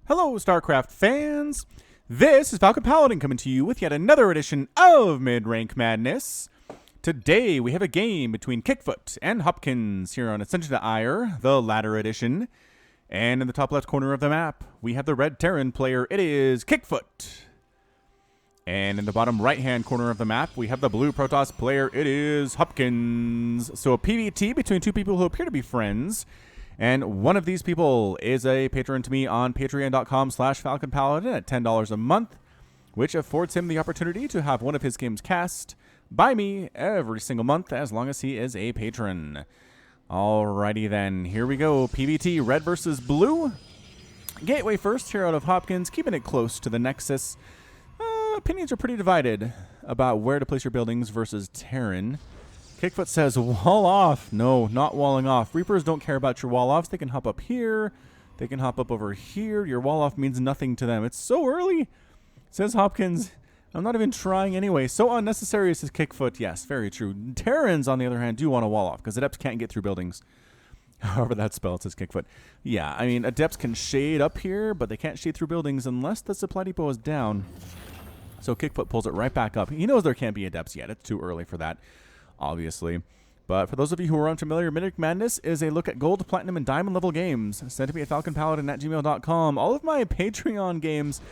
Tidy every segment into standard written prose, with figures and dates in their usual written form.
Hello, StarCraft fans! This is Falcon Paladin coming to you with yet another edition of MidRank Madness. Today, we have a game between Kickfoot and Hopkins here on Ascenion to Aiur, the latter edition. And in the top left corner of the map, we have the red Terran player. It is Kickfoot. And in the bottom right-hand corner of the map, we have the blue Protoss player. It is Hopkins. So a PvT between two people who appear to be friends. And one of these people is a patron to me on patreon.com/FalconPaladin at $10 a month, which affords him the opportunity to have one of his games cast by me every single month as long as he is a patron. Alrighty then, here we go. PvT, red versus blue. Gateway first here out of Hopkins, keeping it close to the Nexus. Opinions are pretty divided about where to place your buildings versus Terran. Kickfoot says, wall off. No, not walling off. Reapers don't care about your wall offs. They can hop up here. They can hop up over here. Your wall off means nothing to them. It's so early, says Hopkins. I'm not even trying anyway. So unnecessary, says Kickfoot. Yes, very true. Terrans, on the other hand, do want a wall off because adepts can't get through buildings. However that's spelled, says Kickfoot. Yeah, I mean, adepts can shade up here, but they can't shade through buildings unless the supply depot is down. So Kickfoot pulls it right back up. He knows there can't be adepts yet. It's too early for that, obviously. But for those of you who are unfamiliar, MidRank Madness is a look at gold, platinum, and diamond level games. Send to me at falconpaladin@gmail.com. All of my Patreon games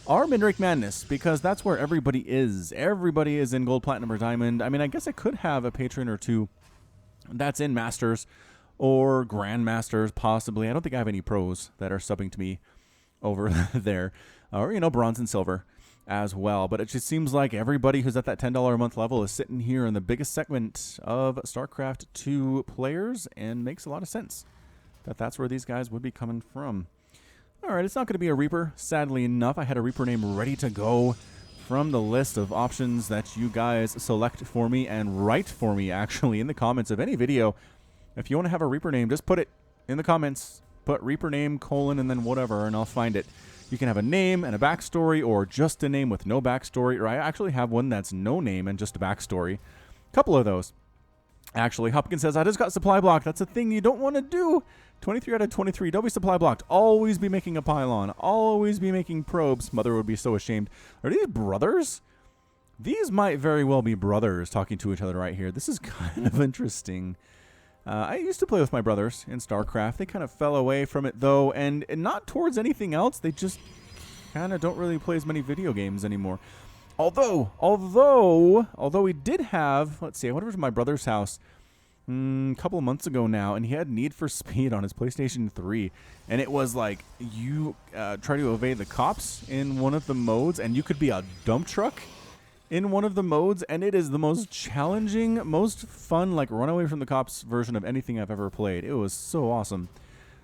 are MidRank Madness because that's where everybody is. Everybody is in gold, platinum, or diamond. I mean, I guess I could have a patron or two that's in Masters or Grandmasters, possibly. I don't think I have any pros that are subbing to me over there. Or, you know, bronze and silver as well, but it just seems like everybody who's at that $10 a month level is sitting here in the biggest segment of StarCraft 2 players, and makes a lot of sense that that's where these guys would be coming from. Alright, it's not going to be a Reaper, sadly enough. I had a Reaper name ready to go from the list of options that you guys select for me and write for me, actually, in the comments of any video. If you want to have a Reaper name, just put it in the comments. Put Reaper name, colon, and then whatever, and I'll find it. You can have a name and a backstory, or just a name with no backstory, or I actually have one that's no name and just a backstory. Couple of those. Actually, Hopkins says, I just got supply blocked. That's a thing you don't want to do. 23 out of 23. Don't be supply blocked. Always be making a pylon. Always be making probes. Mother would be so ashamed. Are these brothers? These might very well be brothers talking to each other right here. This is kind of interesting. I used to play with my brothers in StarCraft. They kind of fell away from it, though, and not towards anything else. They just kind of don't really play as many video games anymore. Although we did have, let's see, I went over to my brother's house a couple of months ago now, and he had Need for Speed on his PlayStation 3, and it was like you try to evade the cops in one of the modes, and you could be a dump truck in one of the modes, and it is the most challenging, most fun, like, run away from the cops version of anything I've ever played. It was so awesome.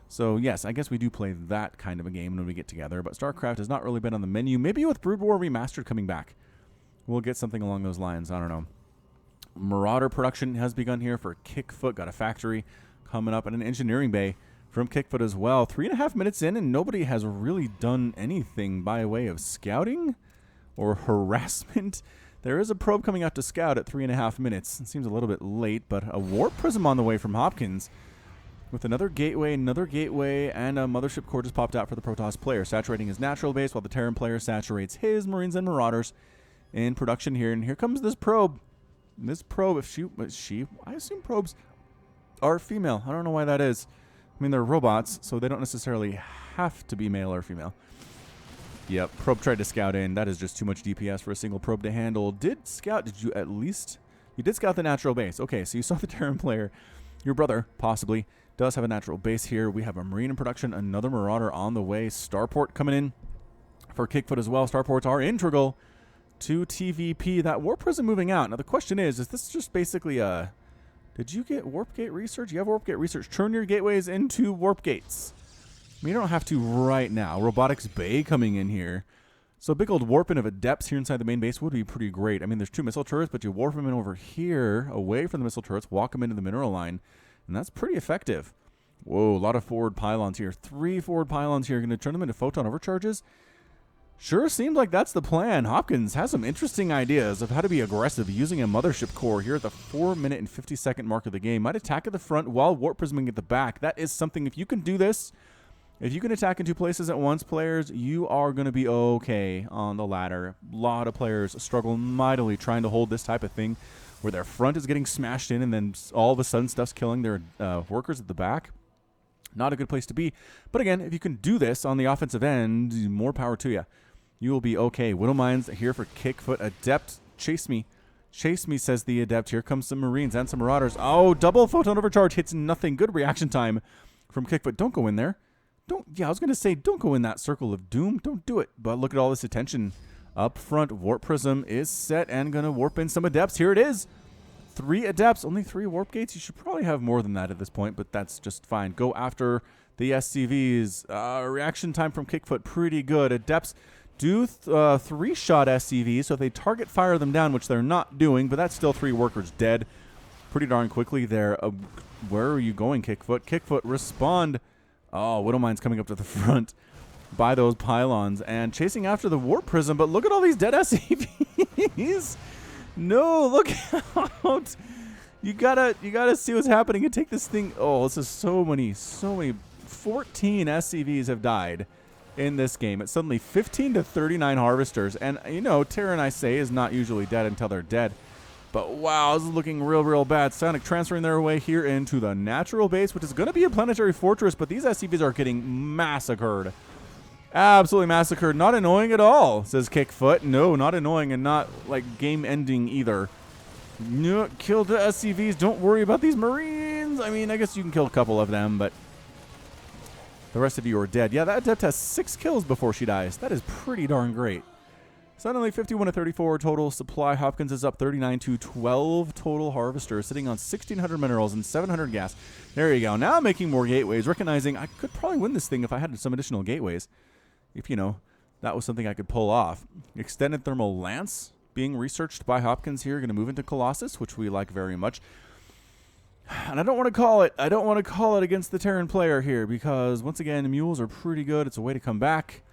So, yes, I guess we do play that kind of a game when we get together, but StarCraft has not really been on the menu. Maybe with Brood War Remastered coming back, we'll get something along those lines. I don't know. Marauder production has begun here for Kickfoot. Got a factory coming up and an engineering bay from Kickfoot as well. 3.5 minutes in, and nobody has really done anything by way of scouting or harassment. There is a probe coming out to scout at 3.5 minutes. It seems a little bit late, but a warp prism on the way from Hopkins with another gateway, and a mothership core just popped out for the Protoss player, saturating his natural base while the Terran player saturates his Marines and Marauders in production here. And here comes this probe. This probe, I assume probes are female. I don't know why that is. I mean, they're robots, so they don't necessarily have to be male or female. Yep, probe tried to scout in. That is just too much DPS for a single probe to handle. You did scout the natural base. Okay, so you saw the Terran player. Your brother, possibly, does have a natural base here. We have a Marine in production, another Marauder on the way. Starport coming in for Kickfoot as well. Starports are integral to TVP. That Warp Prism moving out. Now, the question is this just basically a... Did you get Warp Gate research? You have Warp Gate research. Turn your gateways into Warp Gates. I mean, you don't have to right now. Robotics Bay coming in here. So a big old warping of adepts here inside the main base would be pretty great. I mean, there's 2 missile turrets, but you warp them in over here, away from the missile turrets, walk them into the mineral line, and that's pretty effective. Whoa, a lot of forward pylons here. 3 forward pylons here. Going to turn them into photon overcharges. Sure seems like that's the plan. Hopkins has some interesting ideas of how to be aggressive using a mothership core here at the 4-minute and 50-second mark of the game. Might attack at the front while warp prisming at the back. That is something, if you can do this If you can attack in 2 places at once, players, you are going to be okay on the ladder. A lot of players struggle mightily trying to hold this type of thing where their front is getting smashed in and then all of a sudden stuff's killing their workers at the back. Not a good place to be. But again, if you can do this on the offensive end, more power to you. You will be okay. Widowmines here for Kickfoot. Adept, chase me. Chase me, says the Adept. Here comes some Marines and some Marauders. Oh, double photon overcharge hits nothing. Good reaction time from Kickfoot. Don't go in there. I was going to say, don't go in that circle of doom. Don't do it. But look at all this attention up front. Warp Prism is set and going to warp in some Adepts. Here it is. 3 Adepts, only 3 warp gates. You should probably have more than that at this point, but that's just fine. Go after the SCVs. Reaction time from Kickfoot, pretty good. Adepts do 3-shot SCVs, so if they target fire them down, which they're not doing, but that's still 3 workers dead pretty darn quickly there. Where are you going, Kickfoot? Kickfoot, respond. Oh, Widowmine's coming up to the front by those pylons and chasing after the Warp Prism, but look at all these dead SCVs. No, look out. You gotta see what's happening and take this thing. Oh, this is so many. 14 SCVs have died in this game. It's suddenly 15 to 39 harvesters. And, you know, Terran, I say, is not usually dead until they're dead. But, wow, this is looking real bad. Sonic transferring their way here into the natural base, which is going to be a planetary fortress, but these SCVs are getting massacred. Absolutely massacred. Not annoying at all, says Kickfoot. No, not annoying and not, like, game-ending either. No, kill the SCVs. Don't worry about these Marines. I mean, I guess you can kill a couple of them, but the rest of you are dead. Yeah, that Adept has 6 kills before she dies. That is pretty darn great. Suddenly 51 to 34 total supply. Hopkins is up 39 to 12 total harvesters, sitting on 1,600 minerals and 700 gas. There you go. Now I'm making more gateways, recognizing I could probably win this thing if I had some additional gateways. If, you know, that was something I could pull off. Extended thermal lance being researched by Hopkins here. Going to move into Colossus, which we like very much. And I don't want to call it. I don't want to call it against the Terran player here because, once again, mules are pretty good. It's a way to come back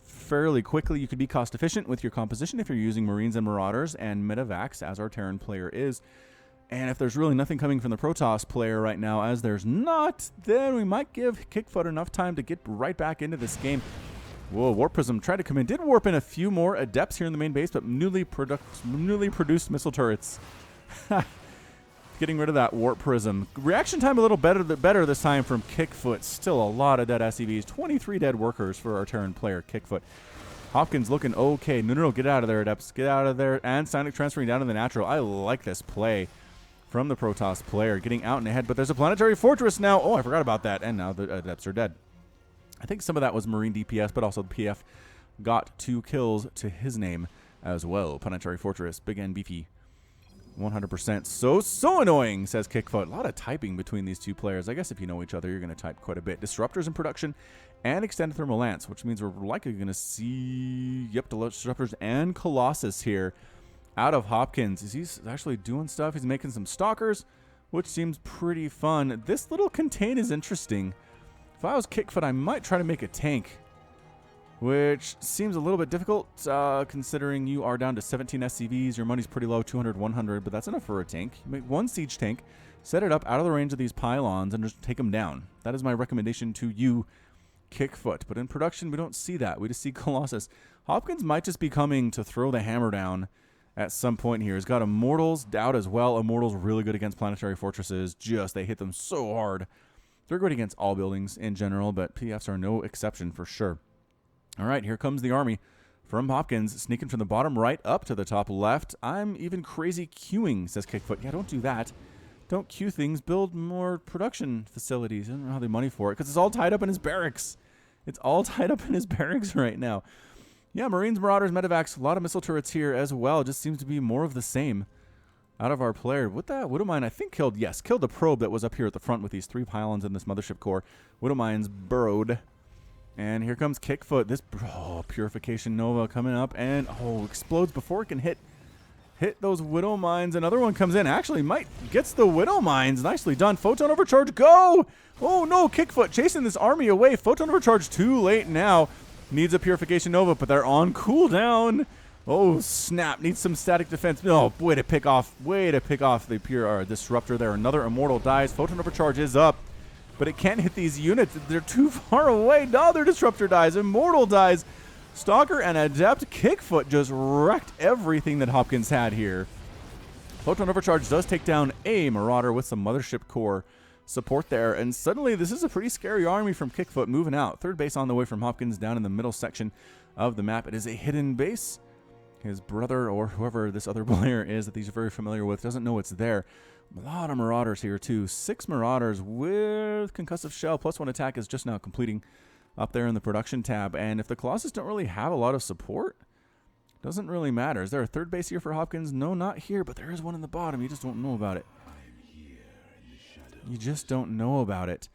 fairly quickly. You could be cost efficient with your composition if you're using Marines and Marauders and Medivacs, as our Terran player is. And if there's really nothing coming from the Protoss player right now, as there's not, then we might give Kickfoot enough time to get right back into this game. Whoa, Warp Prism tried to come in. Did warp in a few more Adepts here in the main base, but newly produced missile turrets. Getting rid of that Warp Prism. Reaction time a little better this time from Kickfoot. Still a lot of dead SCVs. 23 dead workers for our Terran player, Kickfoot. Hopkins looking okay. No, get out of there, Adepts. Get out of there. And Sonic transferring down to the natural. I like this play from the Protoss player. Getting out and ahead, but there's a planetary fortress now. Oh, I forgot about that. And now the Adepts are dead. I think some of that was Marine DPS, but also the PF got 2 kills to his name as well. Planetary fortress. Big and beefy. 100%. So annoying, says Kickfoot. A lot of typing between these two players. I guess if you know each other, you're going to type quite a bit. Disruptors in production and extended thermal lance, which means we're likely going to see, Disruptors and Colossus here out of Hopkins. He's actually doing stuff. He's making some Stalkers, which seems pretty fun. This little contain is interesting. If I was Kickfoot, I might try to make a tank, which seems a little bit difficult considering you are down to 17 SCVs. Your money's pretty low, 200, 100, but that's enough for a tank. You make 1 siege tank, set it up out of the range of these pylons, and just take them down. That is my recommendation to you, Kickfoot. But in production, we don't see that. We just see Colossus. Hopkins might just be coming to throw the hammer down at some point here. He's got Immortals out as well. Immortals really good against planetary fortresses. They hit them so hard. They're good against all buildings in general, but PFs are no exception for sure. All right, here comes the army from Hopkins, sneaking from the bottom right up to the top left. I'm even crazy queuing, says Kickfoot. Yeah, don't do that. Don't queue things. Build more production facilities. I don't know how they money for it because it's all tied up in his barracks. It's all tied up in his barracks right now. Yeah, Marines, Marauders, Medivacs, a lot of missile turrets here as well. Just seems to be more of the same out of our player. With that, Widowmine, I think, killed the probe that was up here at the front with these 3 pylons in this mothership core. Widowmine's burrowed. And here comes Kickfoot. This Purification Nova coming up and explodes before it can hit those Widow Mines. Another one comes in. Actually, gets the Widow Mines. Nicely done. Photon Overcharge, go! Oh no, Kickfoot chasing this army away. Photon Overcharge too late now. Needs a Purification Nova, but they're on cooldown. Oh snap! Needs some static defense. No, way to pick off the Disruptor there. Another Immortal dies. Photon Overcharge is up. but it can't hit these units. They're too far away. Another Disruptor dies. Immortal dies. Stalker and Adept. Kickfoot just wrecked everything that Hopkins had here. Photon Overcharge does take down a Marauder with some Mothership Core support there, and suddenly this is a pretty scary army from Kickfoot moving out. Third base on the way from Hopkins down in the middle section of the map. It is a hidden base. His brother or whoever this other player is that he's very familiar with doesn't know it's there. A lot of Marauders here too. 6 Marauders with Concussive Shell. +1 attack is just now completing up there in the production tab. And if the Colossus don't really have a lot of support, doesn't really matter. Is there a third base here for Hopkins? No, not here, but there is one in the bottom. You just don't know about it. You just don't know about it.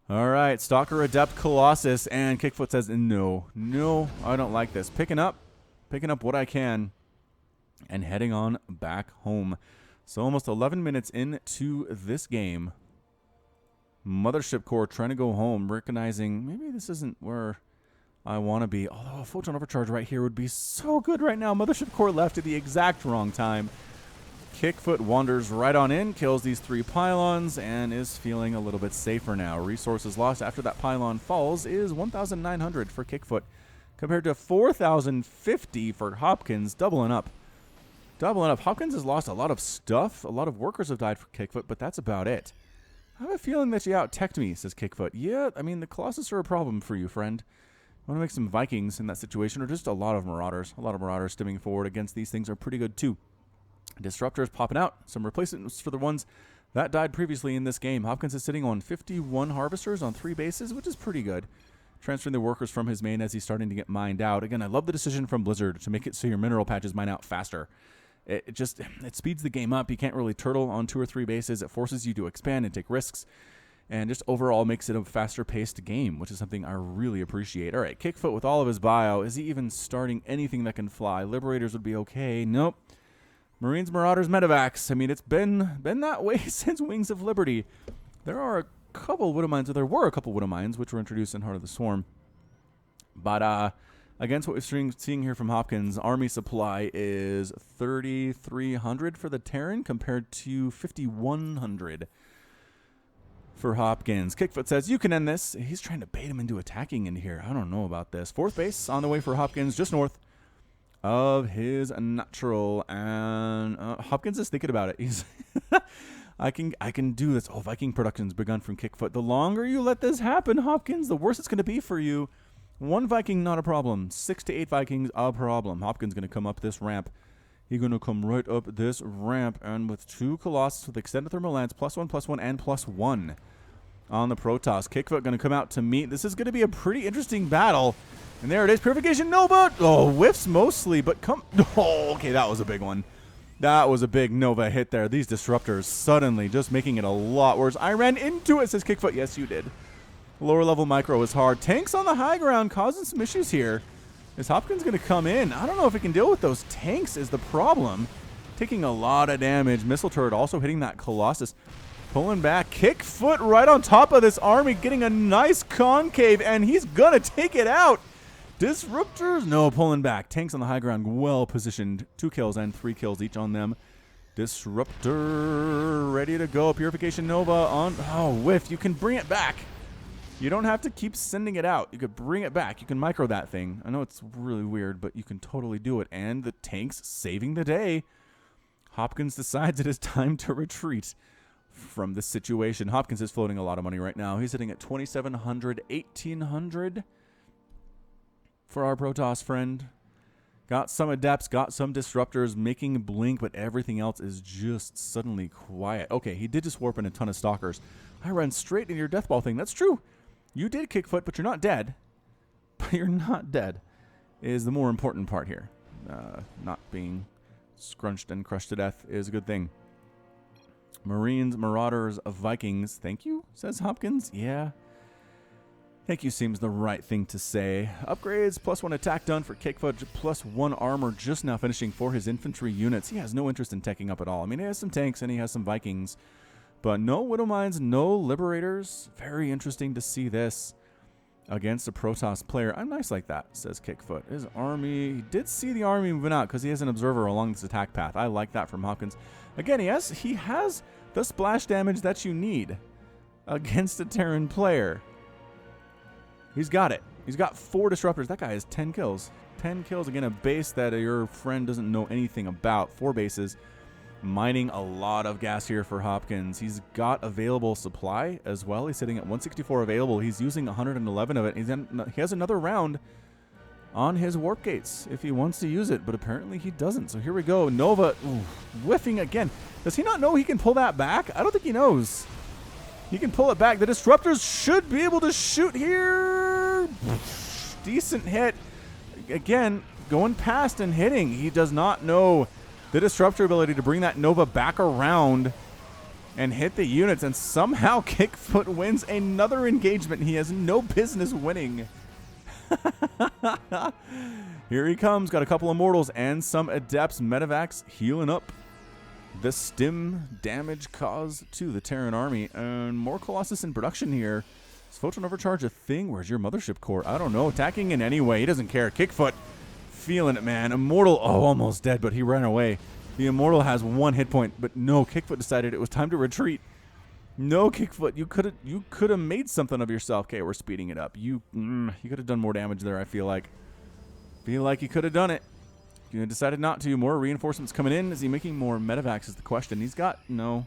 All right, Stalker, Adept, Colossus, and Kickfoot says, no, I don't like this. Picking up what I can and heading on back home. So almost 11 minutes into this game. Mothership Core trying to go home, recognizing maybe this isn't where I want to be. Although a Photon Overcharge right here would be so good right now. Mothership Core left at the exact wrong time. Kickfoot wanders right on in, kills these 3 pylons, and is feeling a little bit safer now. Resources lost after that pylon falls is 1,900 for Kickfoot, compared to 4,050 for Hopkins, doubling up. Hopkins has lost a lot of stuff. A lot of workers have died for Kickfoot, but that's about it. I have a feeling that you out-teched me, says Kickfoot. Yeah, I mean, the Colossus are a problem for you, friend. I want to make some Vikings in that situation, or just a lot of Marauders. A lot of Marauders stemming forward against these things are pretty good, too. Disruptors popping out. Some replacements for the ones that died previously in this game. Hopkins is sitting on 51 Harvesters on 3 bases, which is pretty good. Transferring the workers from his main as he's starting to get mined out. Again, I love the decision from Blizzard to make it so your mineral patches mine out faster. It speeds the game up. You can't really turtle on 2 or 3 bases. It forces you to expand and take risks, and just overall makes it a faster-paced game, which is something I really appreciate. All right, Kickfoot with all of his bio. Is he even starting anything that can fly? Liberators would be okay. Nope. Marines, Marauders, Medivacs. I mean, it's been that way since Wings of Liberty. There are a couple Widowmines, or there were a couple Widowmines, which were introduced in Heart of the Swarm. But against what we're seeing here from Hopkins, army supply is 3,300 for the Terran compared to 5,100 for Hopkins. Kickfoot says, you can end this. He's trying to bait him into attacking in here. I don't know about this. 4th base on the way for Hopkins, just north of his natural, and Hopkins is thinking about it. He's I can do this. Oh, Viking production's begun from Kickfoot. The longer you let this happen, Hopkins, the worse it's going to be for you. 1 Viking, not a problem. 6 to 8 Vikings, a problem. Hopkins going to come up this ramp. He's going to come right up this ramp, and with 2 Colossus with extended thermal lance, +1/+1 and +1 on the Protoss. Kickfoot going to come out to meet. This is going to be a pretty interesting battle. And there it is. Purification Nova. Oh, whiffs mostly, but come. Oh, okay, that was a big one. That was a big Nova hit there. These Disruptors suddenly just making it a lot worse. I ran into it, says Kickfoot. Yes, you did. Lower level micro is hard. Tanks on the high ground causing some issues here. Is Hopkins going to come in? I don't know if he can deal with those tanks is the problem. Taking a lot of damage. Missile turret also hitting that Colossus. Pulling back. Kickfoot right on top of this army, getting a nice concave, and he's going to take it out. Disruptors, no, pulling back. Tanks on the high ground, well positioned. 2 kills and 3 kills each on them. Disruptor ready to go. Purification Nova on. Oh, whiff. You can bring it back. You don't have to keep sending it out. You could bring it back. You can micro that thing. I know it's really weird, but you can totally do it. And the tanks saving the day. Hopkins decides it is time to retreat from this situation. Hopkins is floating a lot of money right now. He's sitting at 2,700, 1,800 for our Protoss friend. Got some Adepts, got some Disruptors making blink, but everything else is just suddenly quiet. Okay, he did just warp in a ton of Stalkers. I ran straight into your Deathball thing. That's true. You did Kickfoot, but you're not dead. But you're not dead is the more important part here. Not being scrunched and crushed to death is a good thing. Marines, Marauders, Vikings. Thank you, says Hopkins. Yeah. Thank you seems the right thing to say. Upgrades, +1 attack done for Kickfoot, +1 armor just now finishing for his infantry units. He has no interest in teching up at all. I mean, he has some tanks and he has some Vikings, but no Widowmines, no Liberators. Very interesting to see this against a Protoss player. I'm nice like that, says Kickfoot. His army, he did see the army moving out because he has an observer along this attack path. I like that from Hopkins. Again, he has the splash damage that you need. against a Terran player. He's got it. He's got 4 disruptors. That guy has 10 kills. 10 kills again, a base that your friend doesn't know anything about. 4 bases. Mining a lot of gas here for Hopkins. He's got available supply as well. He's sitting at 164 available. He's using 111 of it. He has another round on his warp gates if he wants to use it, but apparently he doesn't. So here we go. Nova whiffing again. Does he not know he can pull that back? I don't think he knows. He can pull it back. The disruptors should be able to shoot here. Decent hit. Again, going past and hitting. He does not know the disruptor ability to bring that Nova back around and hit the units, and somehow Kickfoot wins another engagement he has no business winning. Here he comes. Got a couple Immortals and some Adepts. Medivacs healing up the stim damage caused to the Terran army. And more Colossus in production here. Is Photon Overcharge a thing? Where's your Mothership Core? I don't know. Attacking in any way. He doesn't care. Kickfoot feeling it, man. Immortal, almost dead, but he ran away. The Immortal has 1 hit point, but no, Kickfoot decided it was time to retreat. No, Kickfoot, you could have made something of yourself. Okay, we're speeding it up. You could have done more damage there, I feel like. Feel like you could have done it. You decided not to. More reinforcements coming in. Is he making more Medivacs is the question. He's got, no,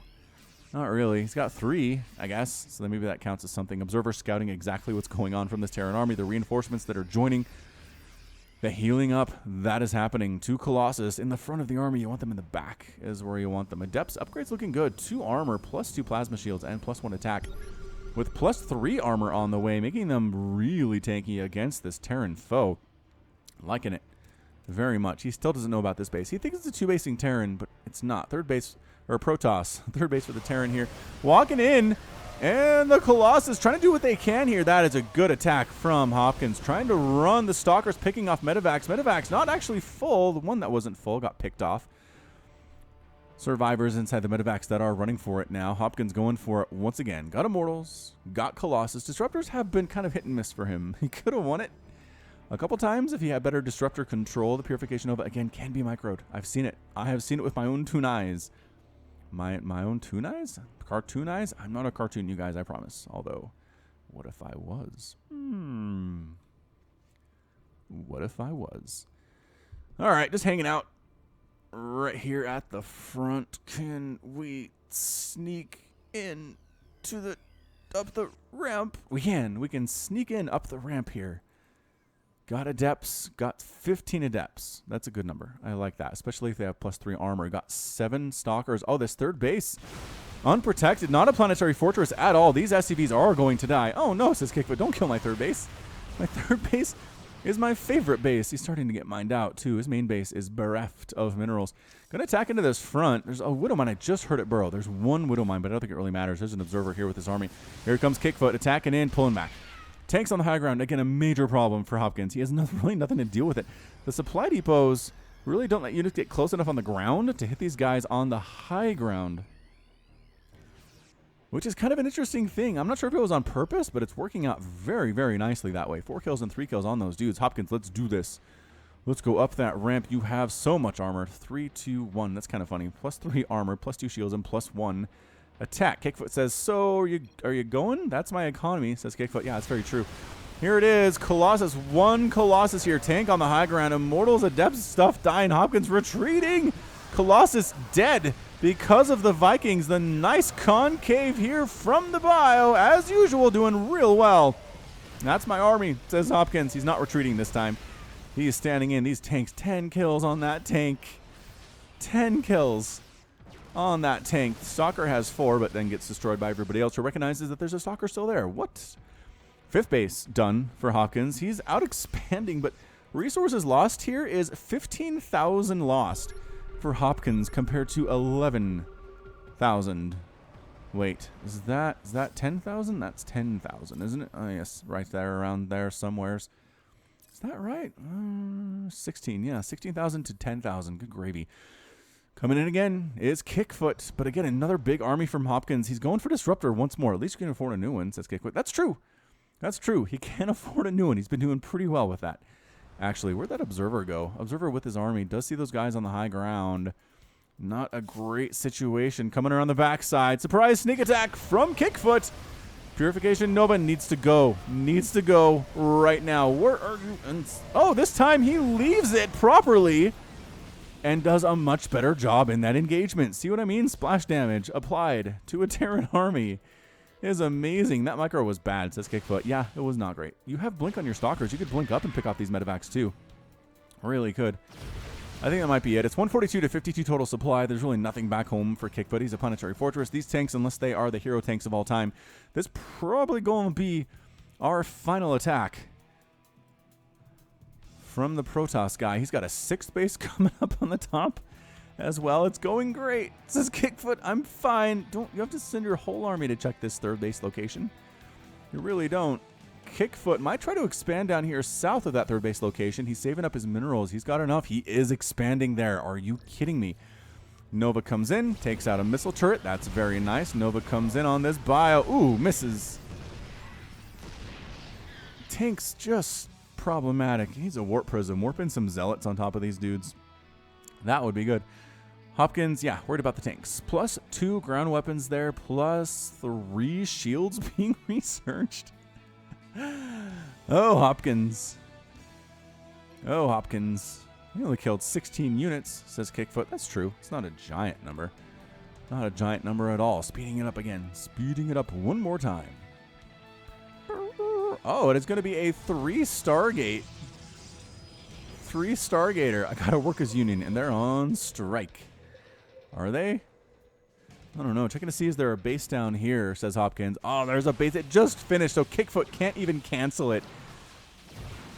not really. He's got 3, I guess. So then maybe that counts as something. Observer scouting exactly what's going on from this Terran army. The reinforcements that are joining. The healing up, that is happening. 2 Colossus in the front of the army. You want them in the back is where you want them. Adepts upgrades looking good. 2 armor, plus 2 plasma shields, and plus 1 attack. With plus 3 armor on the way, making them really tanky against this Terran foe. Liking it very much. He still doesn't know about this base. He thinks it's a 2-basing Terran, but it's not. 3rd base, or Protoss. 3rd base for the Terran here. Walking in. And the Colossus trying to do what they can here. That is a good attack from Hopkins. Trying to run the Stalkers, picking off Medivacs. Medivacs not actually full. The one that wasn't full got picked off. Survivors inside the Medivacs that are running for it now. Hopkins going for it once again. Got Immortals. Got Colossus. Disruptors have been kind of hit and miss for him. He could have won it a couple times if he had better Disruptor control. The Purification Nova, again, can be microed. I've seen it. I have seen it with my own 2 eyes. My own 2 eyes? Cartoon eyes? I'm not a cartoon, you guys, I promise. Although, what if I was? What if I was? All right, just hanging out right here at the front. Can we sneak in to up the ramp? We can sneak in up the ramp here. Got Adepts. Got 15 Adepts. That's a good number. I like that, especially if they have plus 3 armor. Got 7 Stalkers. Oh, this 3rd base. Unprotected. Not a planetary fortress at all. These SCVs are going to die. Oh, no, says Kickfoot. Don't kill my 3rd base. My 3rd base is my favorite base. He's starting to get mined out, too. His main base is bereft of minerals. Going to attack into this front. There's a Widow Mine. I just heard it burrow. There's 1 Widow Mine, but I don't think it really matters. There's an Observer here with his army. Here comes Kickfoot. Attacking in, pulling back. Tanks on the high ground. Again, a major problem for Hopkins. He has really nothing to deal with it. The supply depots really don't let units get close enough on the ground to hit these guys on the high ground, which is kind of an interesting thing. I'm not sure if it was on purpose, but it's working out very, very nicely that way. 4 kills and 3 kills on those dudes. Hopkins, let's do this. Let's go up that ramp. You have so much armor. 3, 2, 1. That's kind of funny. Plus 3 armor, plus 2 shields, and plus 1 attack. Kickfoot says, so are you going? That's my economy, says Kickfoot. Yeah, that's very true. Here it is. Colossus. 1 Colossus here. Tank on the high ground. Immortals, Adepts, stuff dying. Hopkins retreating. Colossus dead because of the Vikings. The nice concave here from the bio. As usual, doing real well. That's my army, says Hopkins. He's not retreating this time. He is standing in. These tanks, 10 kills on that tank. 10 kills on that tank. Stalker has 4, but then gets destroyed by everybody else who recognizes that there's a Stalker still there. What? 5th base done for Hopkins. He's out expanding, but resources lost here is 15,000 lost for Hopkins compared to 11,000. Wait, is that 10,000? That's 10,000, isn't it? Oh, yes, right there, around there somewheres. Is that right? 16, yeah, 16,000 to 10,000. Good gravy. Coming in again is Kickfoot, but again, another big army from Hopkins. He's going for Disruptor once more. At least you can afford a new one, says Kickfoot. That's true. That's true. He can afford a new one. He's been doing pretty well with that. Actually, where'd that Observer go? Observer with his army does see those guys on the high ground. Not a great situation. Coming around the backside. Surprise sneak attack from Kickfoot. Purification Nova needs to go. Needs to go right now. Where are you? And oh, this time he leaves it properly and does a much better job in that engagement. See what I mean? Splash damage applied to a Terran army is amazing. That micro was bad, says Kickfoot. Yeah, it was not great. You have blink on your stalkers. You could blink up and pick off these medevacs too. Really could. I think that might be it. It's 142 to 52 total supply. There's really nothing back home for Kickfoot. He's a planetary fortress. These tanks, unless they are the hero tanks of all time, this probably going to be our final attack from the Protoss guy. He's got a 6th base coming up on the top as well. It's going great. Says Kickfoot, I'm fine. Don't you have to send your whole army to check this 3rd base location? You really don't. Kickfoot might try to expand down here south of that 3rd base location. He's saving up his minerals. He's got enough. He is expanding there. Are you kidding me? Nova comes in, takes out a missile turret. That's very nice. Nova comes in on this bio. Ooh, misses. Tank's just problematic. He needs a warp prism. Warp in some zealots on top of these dudes. That would be good. Hopkins, yeah, worried about the tanks. Plus 2 ground weapons there, plus 3 shields being researched. Oh, Hopkins. Oh, Hopkins. He only killed 16 units, says Kickfoot. That's true. It's not a giant number. Not a giant number at all. Speeding it up again. Speeding it up one more time. Oh, it is going to be a 3 Stargate. 3 Stargater. I got to work as Union, and they're on strike. Are they? I don't know. Checking to see is there a base down here, says Hopkins. Oh, there's a base. It just finished, so Kickfoot can't even cancel it.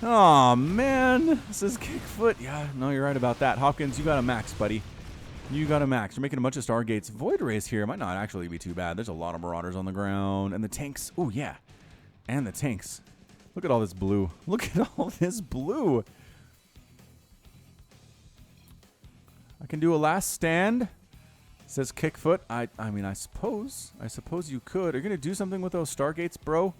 Oh, man. Says Kickfoot. Yeah, no, you're right about that. Hopkins, you got a max, buddy. You got a max. You're making a bunch of Stargates. Void Rays here might not actually be too bad. There's a lot of Marauders on the ground. And the tanks. Oh, yeah. And the tanks. Look at all this blue. Look at all this blue. I can do a last stand. Says Kickfoot. I mean, I suppose you could. Are you going to do something with those Stargates, bro?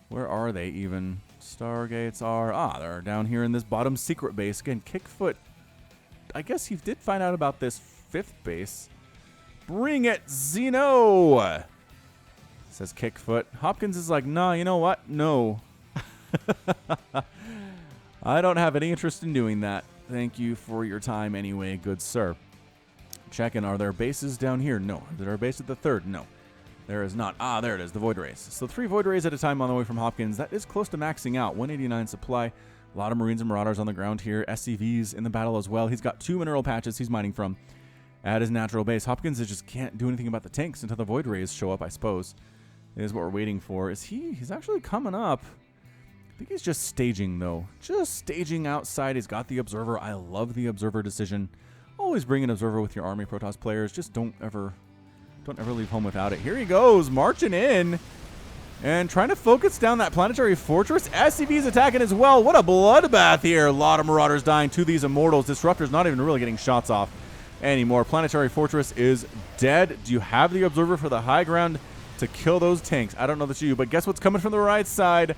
Where are they even? Stargates are... they're down here in this bottom secret base. Again, Kickfoot, I guess he did find out about this 5th base. Bring it, Xeno! Says Kickfoot. Hopkins is like, nah, you know what? No. I don't have any interest in doing that. Thank you for your time anyway, good sir. Checking, are there bases down here? No. Is there a base at the 3rd? No. There is not. Ah, there it is, the Void Rays. So 3 Void Rays at a time on the way from Hopkins. That is close to maxing out. 189 supply. A lot of Marines and Marauders on the ground here. SCVs in the battle as well. He's got 2 mineral patches he's mining from at his natural base. Hopkins just can't do anything about the tanks until the Void Rays show up, I suppose. Is what we're waiting for. He's actually coming up. I think he's just staging, though. Just staging outside. He's got the Observer. I love the Observer decision. Always bring an Observer with your army, Protoss players. Just don't ever leave home without it. Here he goes, marching in and trying to focus down that planetary fortress. SCV's attacking as well. What a bloodbath here. A lot of Marauders dying to these Immortals. Disruptor's not even really getting shots off anymore. Planetary fortress is dead. Do you have the Observer for the high ground to kill those tanks? I don't know that you, but guess what's coming from the right side?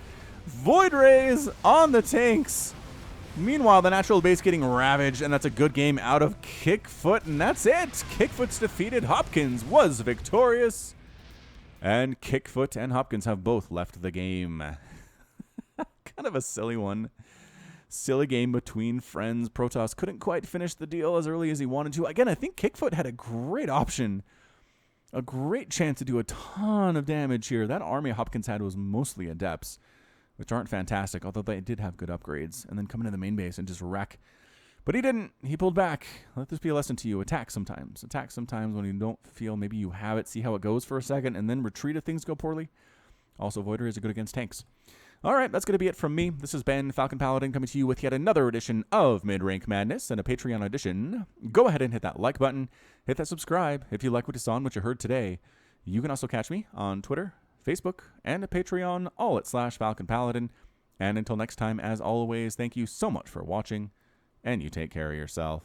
Void Rays on the tanks. Meanwhile, the natural base getting ravaged, and that's a good game out of Kickfoot, and that's it. Kickfoot's defeated. Hopkins was victorious, and Kickfoot and Hopkins have both left the game. Kind of a silly one. Silly game between friends. Protoss couldn't quite finish the deal as early as he wanted to. Again, I think Kickfoot had a great option. A great chance to do a ton of damage here. That army Hopkins had was mostly Adepts, which aren't fantastic, although they did have good upgrades, and then come into the main base and just wreck. But he didn't. He pulled back. Let this be a lesson to you. Attack sometimes. Attack sometimes when you don't feel maybe you have it. See how it goes for a second, and then retreat if things go poorly. Also, Void Rays are good against tanks. All right, that's going to be it from me. This has been Falcon Paladin coming to you with yet another edition of Mid-Rank Madness and a Patreon edition. Go ahead and hit that like button. Hit that subscribe if you like what you saw and what you heard today. You can also catch me on Twitter, Facebook, and Patreon, all at /Falcon Paladin. And until next time, as always, thank you so much for watching, and you take care of yourself.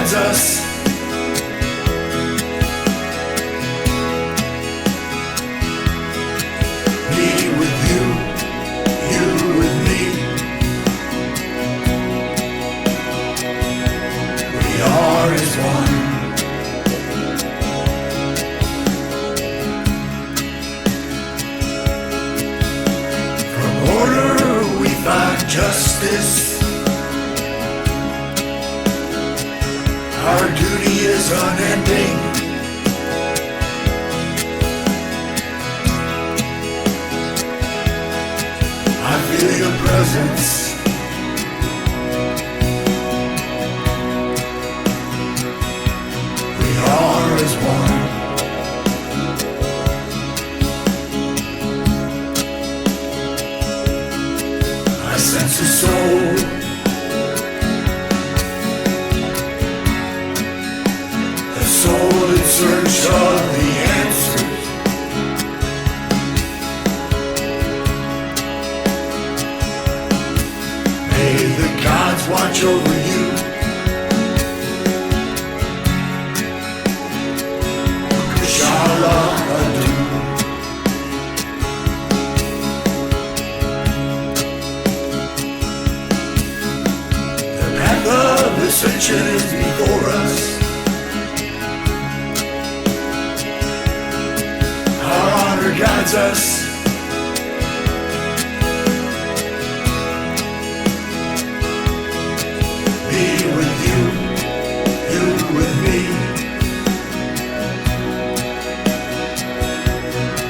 guides us. Me with you, you with me. We are as one. From order we find justice. Our duty is unending. I feel your presence. We are as one. I sense a soul. Soul in search of the answers. May the gods watch over you. Kushala adu. The path of ascension is before us. Guides us. Me with you, you with me.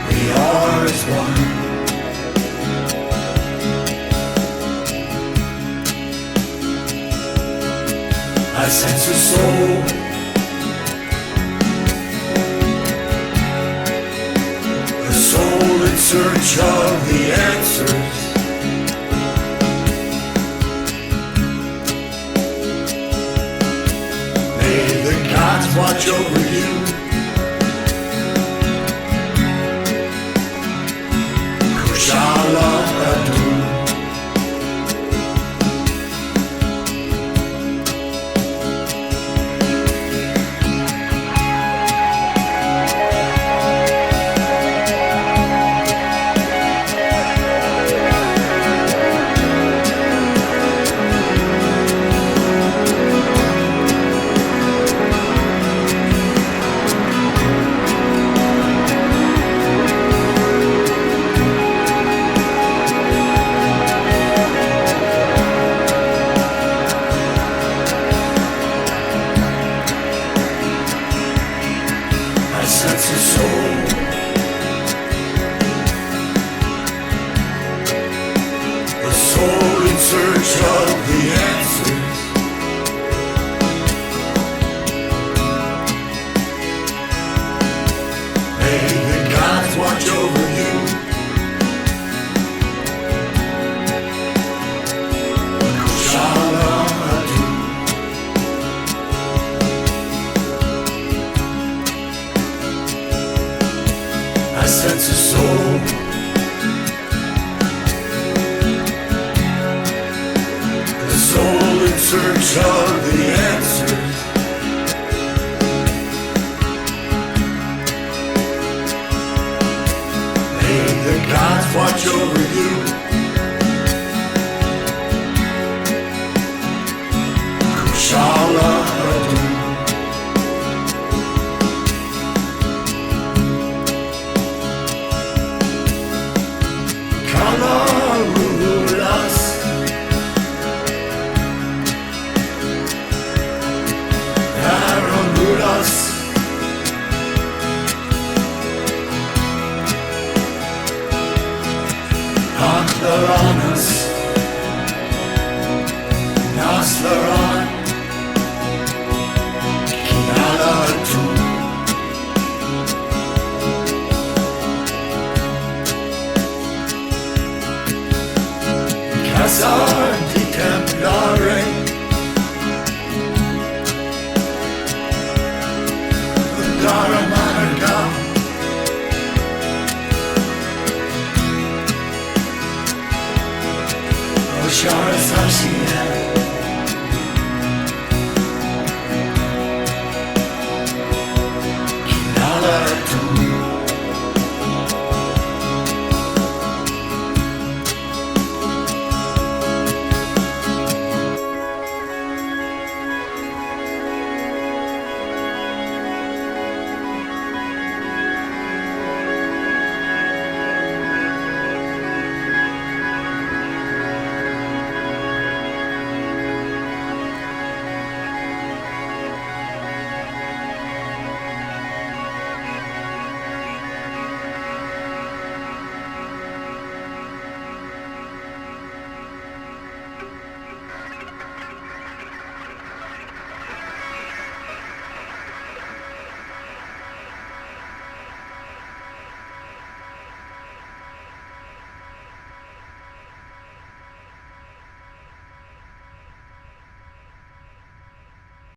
We are as one. I sense a soul. In search of the answers. May the gods watch over you. Kushala adu. Sense a soul. A soul in search of the answers. May the gods watch over you. Kushala adu. I sense a soul. A soul in search of the answers. May the gods watch over you. Kushala adu. Ascenion.